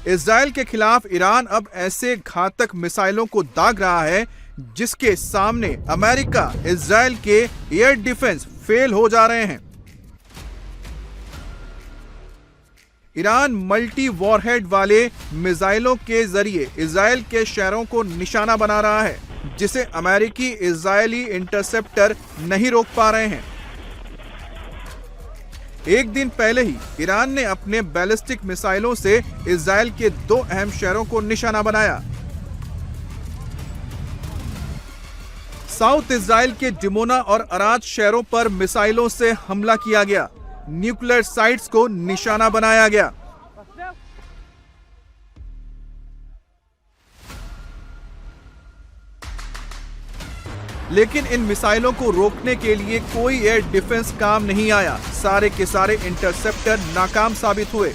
Israel के खिलाफ Iran अब ऐसे घातक मिसाइलों को दाग रहा है जिसके सामने अमेरिका, इजराइल के एयर डिफेंस फेल हो जा रहे हैं। ईरान मल्टी वॉरहेड वाले मिसाइलों के जरिए इजराइल के शहरों को निशाना बना रहा है, जिसे अमेरिकी इजरायली इंटरसेप्टर नहीं रोक पा रहे हैं। एक दिन पहले ही ईरान ने अपने बैलिस्टिक मिसाइलों से इजराइल के 2 अहम शहरों को निशाना बनाया। साउथ इजराइल के डिमोना और अराद शहरों पर मिसाइलों से हमला किया गया, न्यूक्लियर साइट्स को निशाना बनाया गया। लेकिन इन मिसाइलों को रोकने के लिए कोई एयर डिफेंस काम नहीं आया। सारे के सारे इंटरसेप्टर नाकाम साबित हुए।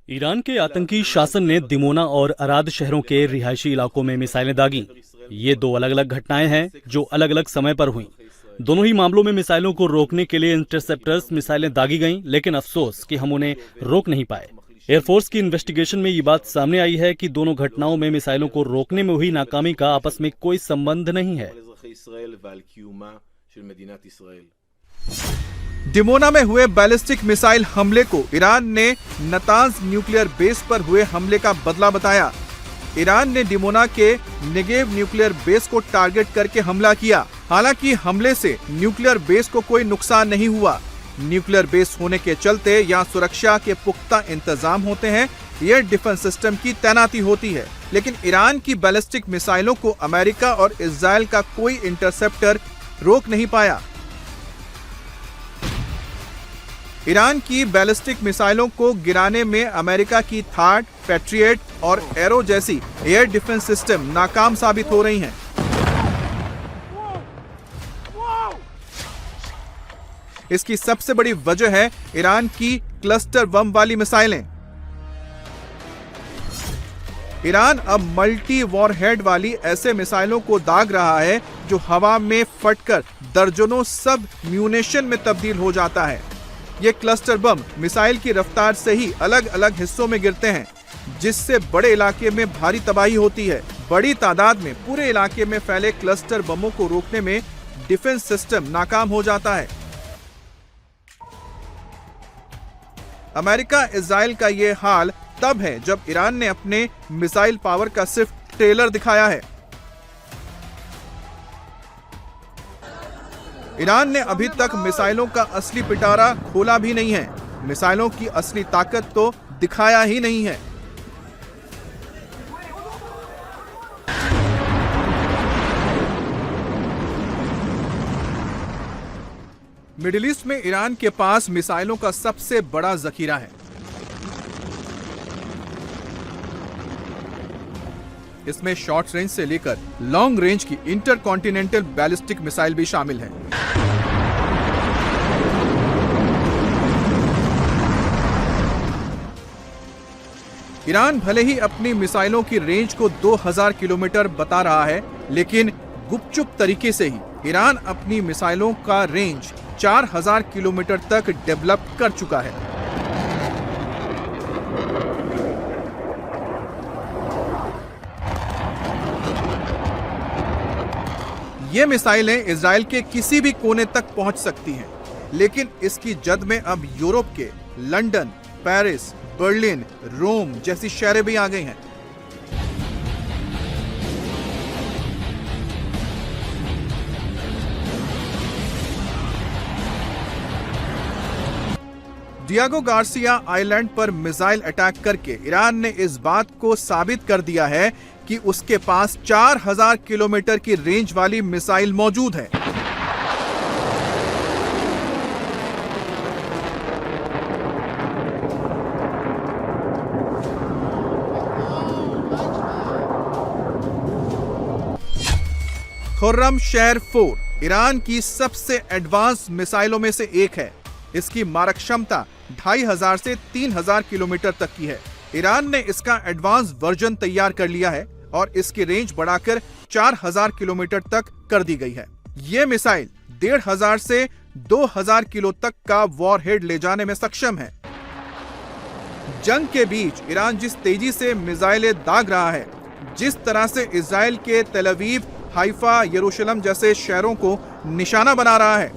ईरान के आतंकी शासन ने दिमोना और अराद शहरों के रिहायशी इलाकों में मिसाइलें दागी। ये 2 अलग अलग घटनाएं हैं जो अलग अलग समय पर हुई। दोनों ही मामलों में मिसाइलों को रोकने के लिए इंटरसेप्टर्स मिसाइलें दागी गईं, लेकिन अफसोस कि हम उन्हें रोक नहीं पाए। एयरफोर्स की इन्वेस्टिगेशन में ये बात सामने आई है कि दोनों घटनाओं में मिसाइलों को रोकने में हुई नाकामी का आपस में कोई संबंध नहीं है। डिमोना में हुए बैलिस्टिक मिसाइल हमले को ईरान ने नतांज न्यूक्लियर बेस पर हुए हमले का बदला बताया। ईरान ने डिमोना के नेगेव न्यूक्लियर बेस को टारगेट करके हमला किया। हालांकि हमले से न्यूक्लियर बेस को कोई नुकसान नहीं हुआ। न्यूक्लियर बेस होने के चलते यहाँ सुरक्षा के पुख्ता इंतजाम होते हैं, एयर डिफेंस सिस्टम की तैनाती होती है। लेकिन ईरान की बैलिस्टिक मिसाइलों को अमेरिका और इजराइल का कोई इंटरसेप्टर रोक नहीं पाया। ईरान की बैलिस्टिक मिसाइलों को गिराने में अमेरिका की थाड, पैट्रियट और एरो जैसी एयर डिफेंस सिस्टम नाकाम साबित हो रही हैं। इसकी सबसे बड़ी वजह है ईरान की क्लस्टर बम वाली मिसाइलें। ईरान अब मल्टी वॉरहेड वाली ऐसे मिसाइलों को दाग रहा है जो हवा में फटकर दर्जनों सब म्यूनिशन में तब्दील हो जाता है। ये क्लस्टर बम मिसाइल की रफ्तार से ही अलग अलग हिस्सों में गिरते हैं, जिससे बड़े इलाके में भारी तबाही होती है। बड़ी तादाद में पूरे इलाके में फैले क्लस्टर बमों को रोकने में डिफेंस सिस्टम नाकाम हो जाता है। अमेरिका इजराइल का ये हाल तब है जब ईरान ने अपने मिसाइल पावर का सिर्फ ट्रेलर दिखाया है। ईरान ने अभी तक मिसाइलों का असली पिटारा खोला भी नहीं है, मिसाइलों की असली ताकत तो दिखाया ही नहीं है। मिडिल ईस्ट में ईरान के पास मिसाइलों का सबसे बड़ा जखीरा है। इसमें शॉर्ट रेंज से लेकर लॉन्ग रेंज की इंटरकॉन्टिनेंटल बैलिस्टिक मिसाइल भी शामिल है। ईरान भले ही अपनी मिसाइलों की रेंज को 2000 किलोमीटर बता रहा है, लेकिन गुपचुप तरीके से ही ईरान अपनी मिसाइलों का रेंज 4000 किलोमीटर तक डेवलप कर चुका है। ये मिसाइलें इजराइल के किसी भी कोने तक पहुंच सकती हैं, लेकिन इसकी जद में अब यूरोप के लंदन, पेरिस, बर्लिन, रोम जैसी शहरें भी आ गई हैं। डियागो गार्सिया आइलैंड पर मिसाइल अटैक करके ईरान ने इस बात को साबित कर दिया है कि उसके पास 4000 किलोमीटर की रेंज वाली मिसाइल मौजूद है। खुर्रम शेर 4 ईरान की सबसे एडवांस मिसाइलों में से एक है। इसकी मारक क्षमता 2500 से 3000 किलोमीटर तक की है। ईरान ने इसका एडवांस वर्जन तैयार कर लिया है और इसकी रेंज बढ़ाकर 4000 किलोमीटर तक कर दी गई है। ये मिसाइल 1500 से 2000 किलो तक का वॉरहेड ले जाने में सक्षम है। जंग के बीच ईरान जिस तेजी से मिसाइलें दाग रहा है, जिस तरह से इजराइल के तेल अवीव, हाइफा, यरूशलेम जैसे शहरों को निशाना बना रहा है,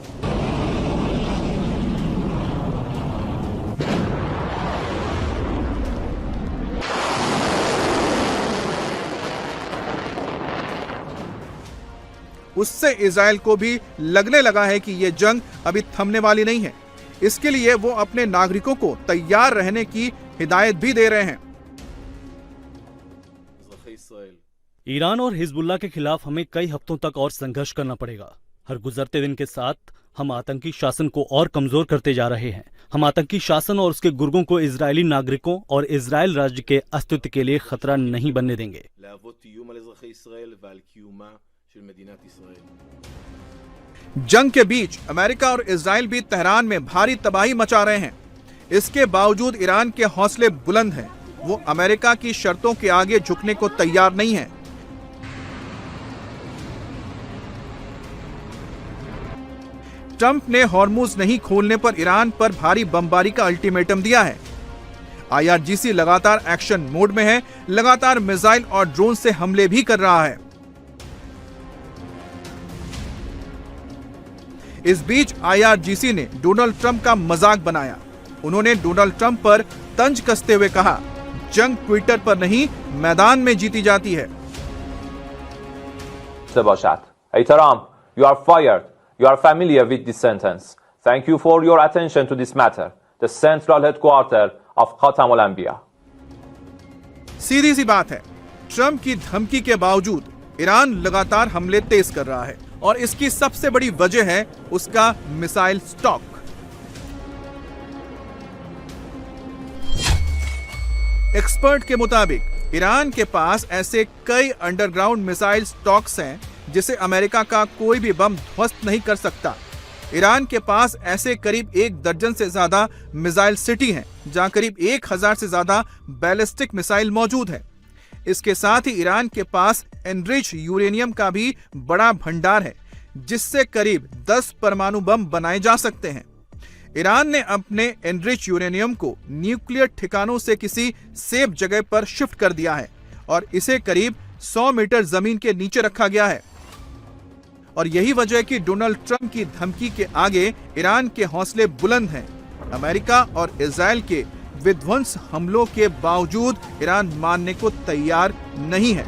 उससे इजराइल को भी लगने लगा है कि यह जंग अभी थमने वाली नहीं है। इसके लिए वो अपने नागरिकों को तैयार रहने की हिदायत भी दे रहे हैं। ईरान और हिजबुल्लाह के खिलाफ हमें कई हफ्तों तक और संघर्ष करना पड़ेगा। हर गुजरते दिन के साथ हम आतंकी शासन को और कमजोर करते जा रहे हैं। हम आतंकी शासन और उसके गुर्गों को इजरायली नागरिकों और इजराइल राज्य के अस्तित्व के लिए खतरा नहीं बनने देंगे। जंग के बीच अमेरिका और इजराइल भी तेहरान में भारी तबाही मचा रहे हैं। इसके बावजूद ईरान के हौसले बुलंद हैं। वो अमेरिका की शर्तों के आगे झुकने को तैयार नहीं है। ट्रंप ने हॉर्मुज नहीं खोलने पर ईरान पर भारी बमबारी का अल्टीमेटम दिया है। IRGC लगातार एक्शन मोड में है, लगातार मिसाइल और ड्रोन से हमले भी कर रहा है। इस बीच IRGC ने डोनाल्ड ट्रंप का मजाक बनाया। उन्होंने डोनाल्ड ट्रंप पर तंज कसते हुए कहा, जंग ट्विटर पर नहीं मैदान में जीती जाती है। एहतराम, you are fired. You are familiar with this sentence. Thank you for your attention to this matter. The central headquarter of Khatam al-Anbiya. सीधी सी बात है, ट्रंप की धमकी के बावजूद ईरान लगातार हमले तेज कर रहा है और इसकी सबसे बड़ी वजह है उसका मिसाइल स्टॉक। एक्सपर्ट के मुताबिक ईरान के पास ऐसे कई अंडरग्राउंड मिसाइल स्टॉक्स हैं जिसे अमेरिका का कोई भी बम ध्वस्त नहीं कर सकता। ईरान के पास ऐसे करीब 1 दर्जन से ज्यादा मिसाइल सिटी हैं, जहां करीब 1000 से ज्यादा बैलिस्टिक मिसाइल मौजूद है। इसके साथ ही ईरान के पास एनरिच यूरेनियम का भी बड़ा भंडार है, जिससे करीब 10 परमाणु बम बनाए जा सकते हैं। ईरान ने अपने एनरिच यूरेनियम को न्यूक्लियर ठिकानों से किसी सेफ जगह पर शिफ्ट कर दिया है और इसे करीब 100 मीटर जमीन के नीचे रखा गया है। और यही वजह है कि डोनाल्ड ट्रंप की धमकी के आगे ईरान के हौसले बुलंद हैं। अमेरिका और इजराइल के विध्वंस हमलों के बावजूद ईरान मानने को तैयार नहीं है।